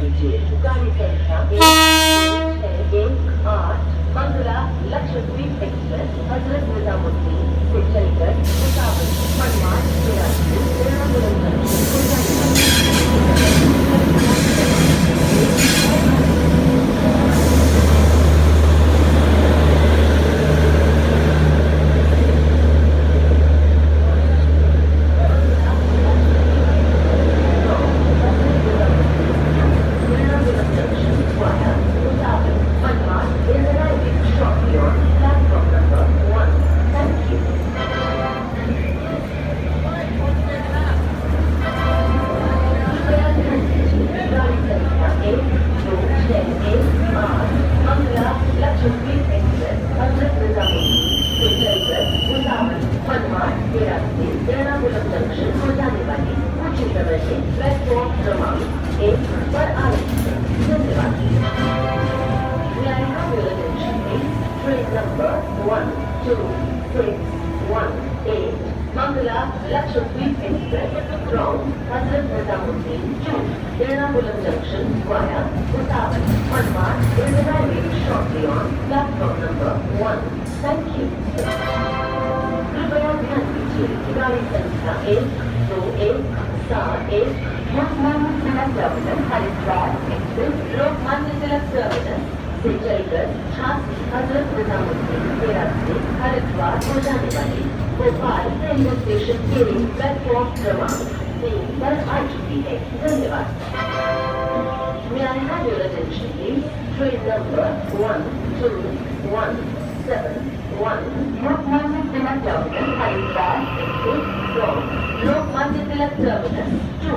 लीजिए। गाड़ी संख्या 1 मंगला लक्षद्वीप एक्सप्रेस हजरत निजामुद्दीन से चलकर भुसावल मनमाड बिरादरी एर्नाकुलम जंक्शन को जाने वाली एर्नाकुलम जंक्शन को जाने वाली उच्च समय से प्लेटफॉर्म क्रमांक 1 पर आ रही है। धन्यवाद। May I have your attention please? Train number 12618 Mangala Lakshadweep Express from Hazrat Nizamuddin to Ernakulam Junction via Bhusaval, Manmad is arriving shortly on platform number 1. Thank you. कृपया ध्यान दीजिए कि गाड़ी संख्या 12171 Lokmanya Tilak terminus Haridwar express Lokmanya Tilak terminus से चलकर झांसी हजरत निजामुद्दीन बिरादरी हरिद्वार को जाने वाली भोपाल रेलवे स्टेशन के प्लेटफॉर्म क्रमांक 3 पर आ चुकी है। धन्यवाद। May I have your attention please? Train number 12171 Lokmanya Tilak terminus Haridwar express from Lokmanya Tilak terminus to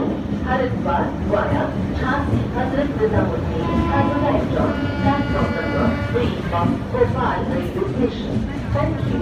Haridwar via Jhansi Hazrat Nizamuddin has arrived on platform number 3 of Bhopal railway station. Thank you.